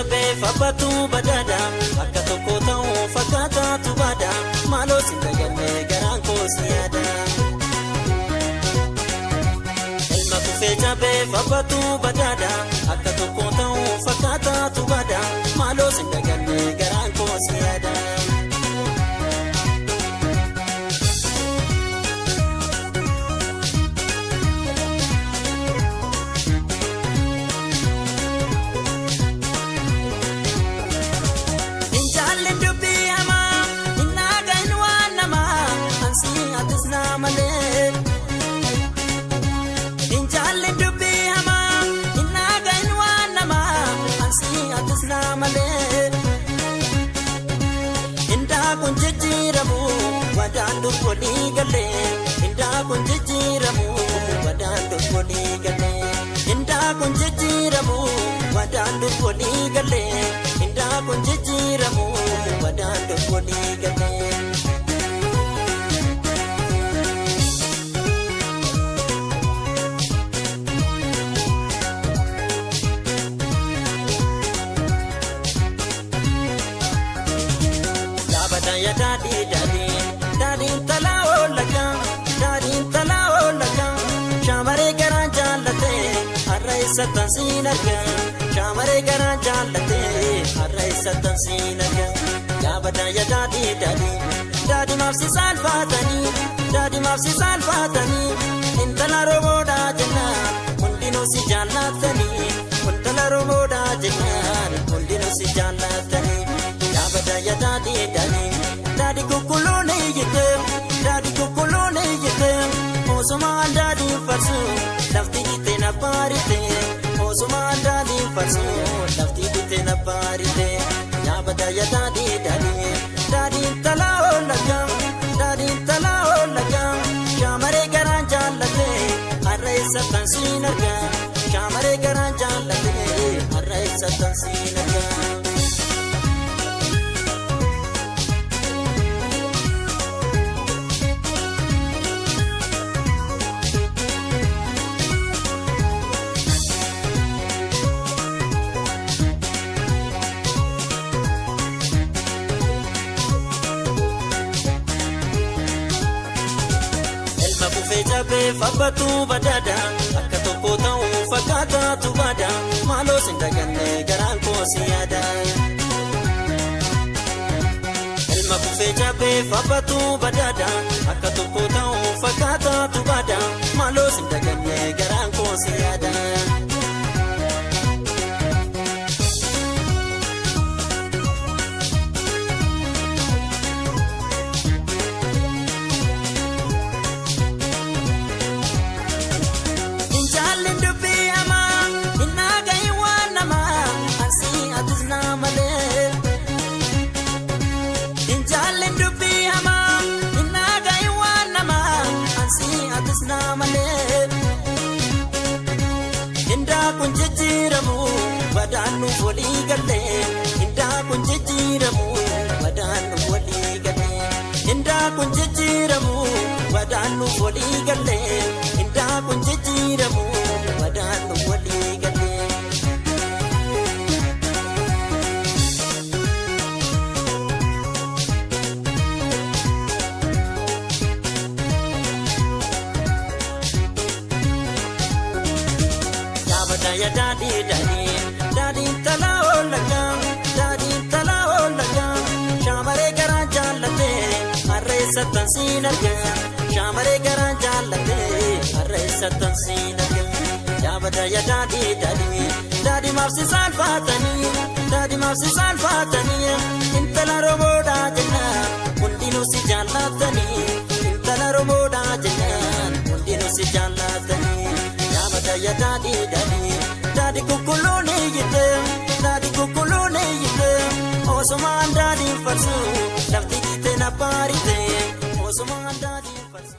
cabee fabbatu badada akka tokko ta'uu fakkaataatu bada maaloo si dagallee garaan koo si yaada. Ilma kufee cabee fabbatu badada akka tokko ta'uu fakkaataatu bada maaloo si dagallee garaan koo si yaada. Kun jijjiiramu wadaan dubbolii galee indaa kun jijjiiramu wadaan dubbolii galee indaa kun jijjiiramu wadaan dubbolii galee indaa kun jijjiiramu wadaan dubbolii galee. Ya dadi dadi dadi talao laga shamare garan jalate arraisa tansinaga shamare garan jalate arraisa tansinaga ya bada ya dadi dadi mafsi salfatani intala roboda janna undino si jannatani intala roboda janna undino si jannatani ya bada ya dadi Daddy kukulone yete Osuma daddy farsu lafti ite na parite Osuma daddy farsu lafti ite na parite Ya bada ya daddy talao lagam Shamare garan jalate arraisa tansinaga Shamare garan jalate arraisa tansinaga. Cabee fabbatu badada akka tokko ta'uu fakkaataatu bada maaloo si dagallee garaan koo si yaada. Ilma kufee cabee fabbatu badada akka tokko ta'uu fakkaataatu bada maaloo si dagallee garaan koo si yaada. Indaa kun jijjiiramu wadaan nu walii galee indaa kun jijjiiramu wadaan nu walii galee indaa kun jijjiiramu wadaan nu walii galee indaa kun jijjiiramu wadaan nu walii galee. Ya dadi talao lagam shamare garan jalate arraisa tansinaga shamare garan jalate arraisa tansinaga ya bada ya dadi mafsi salfatani intala roboda janna undino si jallatani intala roboda janna undino si jallatani ya bada ya Daddy kukulone yete Osuma daddy farsu lafti ite na parite Osuma daddy farsu